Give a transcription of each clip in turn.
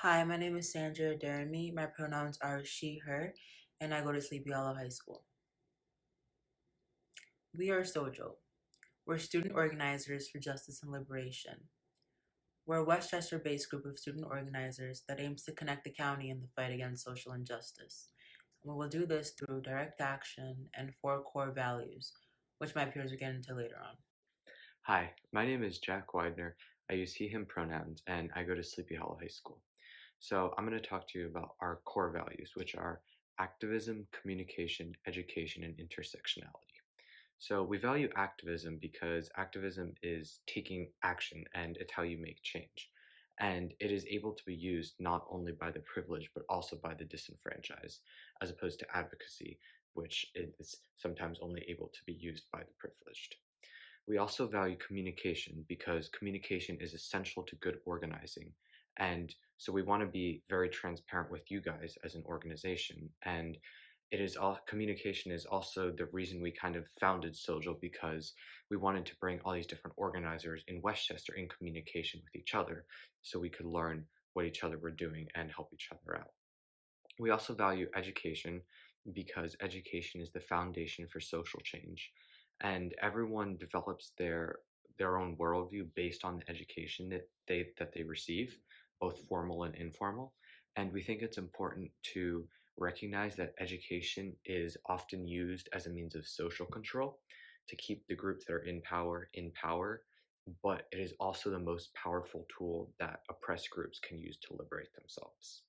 Hi, my name is Sandra Deremy. My pronouns are she, her, and I go to Sleepy Hollow High School. We are SOJL. We're student organizers for justice and liberation. We're a Westchester based group of student organizers that aims to connect the county in the fight against social injustice. And we will do this through direct action and four core values, which my peers will get into later on. Hi, my name is Jack Widener. I use he, him pronouns, and I go to Sleepy Hollow High School. So I'm going to talk to you about our core values, which are activism, communication, education, and intersectionality. So we value activism because activism is taking action and it's how you make change. And it is able to be used not only by the privileged, but also by the disenfranchised, as opposed to advocacy, which is sometimes only able to be used by the privileged. We also value communication because communication is essential to good organizing. And so we want to be very transparent with you guys as an organization. And it is all communication is also the reason we kind of founded SOJL because we wanted to bring all these different organizers in Westchester in communication with each other so we could learn what each other were doing and help each other out. We also value education because education is the foundation for social change, and everyone develops their own worldview based on the education that they receive, both formal and informal. And we think it's important to recognize that education is often used as a means of social control to keep the groups that are in power, but it is also the most powerful tool that oppressed groups can use to liberate themselves.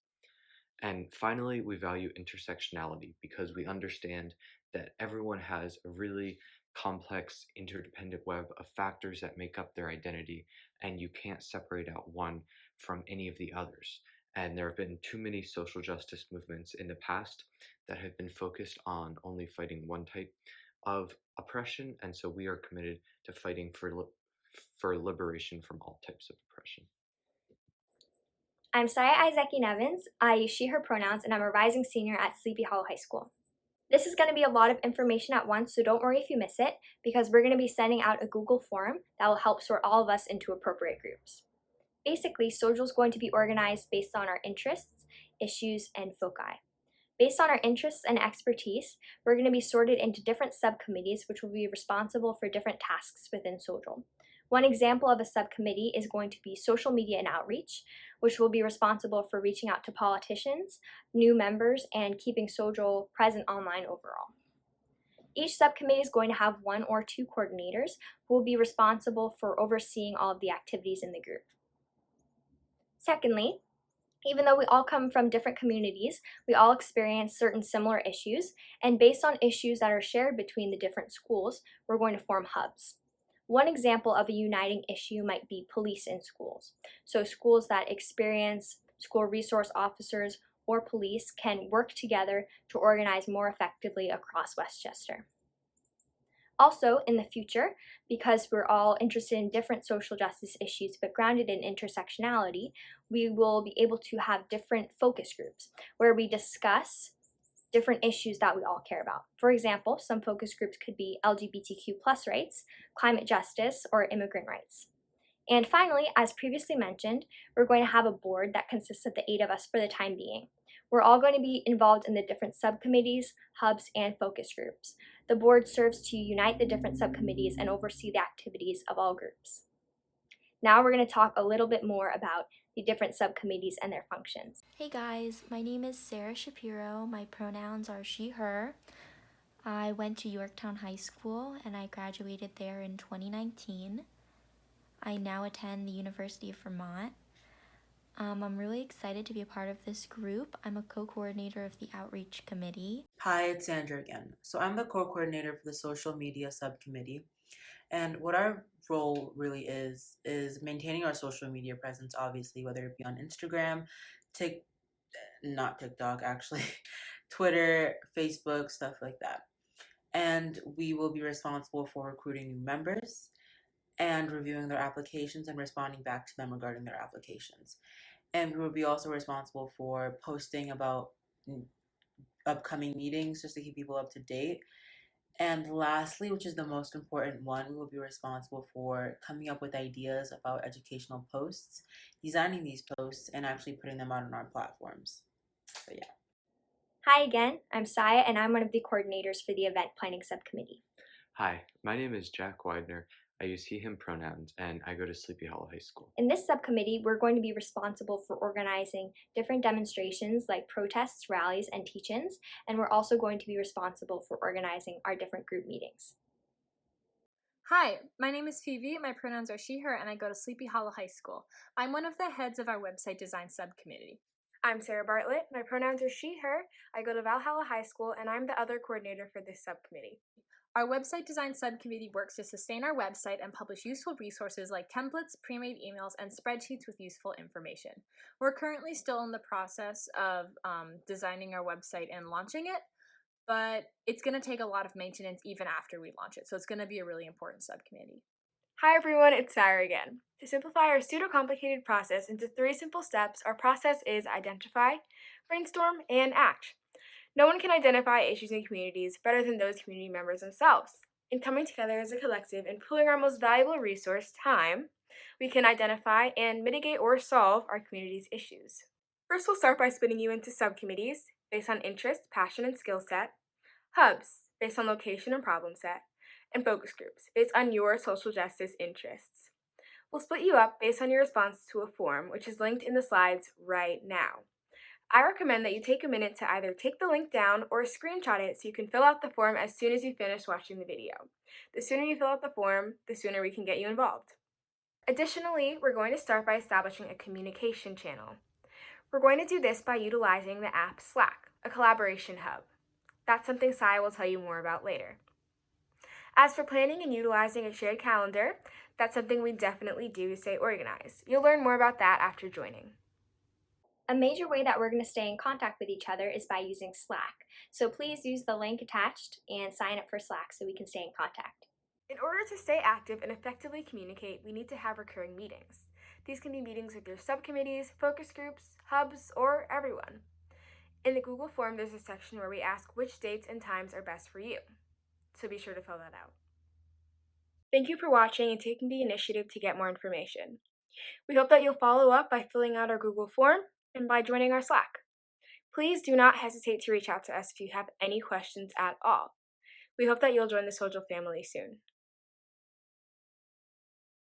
And finally, we value intersectionality because we understand that everyone has a really complex, interdependent web of factors that make up their identity, and you can't separate out one from any of the others. And there have been too many social justice movements in the past that have been focused on only fighting one type of oppression, and so we are committed to fighting for liberation from all types of oppression. I'm Saya Isaki Nevins. I use she, her pronouns, and I'm a rising senior at Sleepy Hollow High School. This is going to be a lot of information at once, so don't worry if you miss it, because we're going to be sending out a Google form that will help sort all of us into appropriate groups. Basically, SOJL is going to be organized based on our interests, issues, and foci. Based on our interests and expertise, we're going to be sorted into different subcommittees which will be responsible for different tasks within SOJL. One example of a subcommittee is going to be social media and outreach, which will be responsible for reaching out to politicians, new members, and keeping SOJL present online overall. Each subcommittee is going to have one or two coordinators who will be responsible for overseeing all of the activities in the group. Secondly, even though we all come from different communities, we all experience certain similar issues, and based on issues that are shared between the different schools, we're going to form hubs. One example of a uniting issue might be police in schools. So schools that experience school resource officers or police can work together to organize more effectively across Westchester. Also, in the future, because we're all interested in different social justice issues but grounded in intersectionality, we will be able to have different focus groups where we discuss different issues that we all care about. For example, some focus groups could be LGBTQ plus rights, climate justice, or immigrant rights. And finally, as previously mentioned, we're going to have a board that consists of the 8 of us for the time being. We're all going to be involved in the different subcommittees, hubs, and focus groups. The board serves to unite the different subcommittees and oversee the activities of all groups. Now we're going to talk a little bit more about the different subcommittees and their functions. Hey guys, my name is Sarah Shapiro. My pronouns are she, her. I went to Yorktown High School and I graduated there in 2019. I now attend the University of Vermont. I'm really excited to be a part of this group. I'm a co-coordinator of the Outreach Committee. Hi, it's Sandra again. So I'm the co-coordinator for the social media subcommittee. And what our role really is maintaining our social media presence, obviously, whether it be on Instagram, Tik, not TikTok, actually, Twitter, Facebook, stuff like that. And we will be responsible for recruiting new members and reviewing their applications and responding back to them regarding their applications. And we will be also responsible for posting about upcoming meetings just to keep people up to date And lastly, which is the most important one, we will be responsible for coming up with ideas about educational posts, designing these posts, and actually putting them out on our platforms. So, yeah. Hi again, I'm Saya and I'm one of the coordinators for the event planning subcommittee. Hi, my name is Jack Widener. I use he, him pronouns, and I go to Sleepy Hollow High School. In this subcommittee, we're going to be responsible for organizing different demonstrations like protests, rallies, and teach-ins, and we're also going to be responsible for organizing our different group meetings. Hi, my name is Phoebe. My pronouns are she, her, and I go to Sleepy Hollow High School. I'm one of the heads of our website design subcommittee. I'm Sarah Bartlett. My pronouns are she, her. I go to Valhalla High School, and I'm the other coordinator for this subcommittee. Our website design subcommittee works to sustain our website and publish useful resources like templates, pre-made emails, and spreadsheets with useful information. We're currently still in the process of designing our website and launching it, but it's going to take a lot of maintenance even after we launch it, so it's going to be a really important subcommittee. Hi everyone, it's Sarah again. To simplify our pseudo-complicated process into 3 simple steps, our process is identify, brainstorm, and act. No one can identify issues in communities better than those community members themselves. In coming together as a collective and pooling our most valuable resource, time, we can identify and mitigate or solve our community's issues. First, we'll start by splitting you into subcommittees based on interest, passion, and skill set, hubs based on location and problem set, and focus groups based on your social justice interests. We'll split you up based on your response to a form, which is linked in the slides right now. I recommend that you take a minute to either take the link down or screenshot it so you can fill out the form as soon as you finish watching the video. The sooner you fill out the form, the sooner we can get you involved. Additionally, we're going to start by establishing a communication channel. We're going to do this by utilizing the app Slack, a collaboration hub. That's something Saya will tell you more about later. As for planning and utilizing a shared calendar, that's something we definitely do to stay organized. You'll learn more about that after joining. A major way that we're going to stay in contact with each other is by using Slack. So please use the link attached and sign up for Slack so we can stay in contact. In order to stay active and effectively communicate, we need to have recurring meetings. These can be meetings with your subcommittees, focus groups, hubs, or everyone. In the Google form, there's a section where we ask which dates and times are best for you. So be sure to fill that out. Thank you for watching and taking the initiative to get more information. We hope that you'll follow up by filling out our Google form and by joining our Slack. Please do not hesitate to reach out to us if you have any questions at all. We hope that you'll join the SOJL family soon.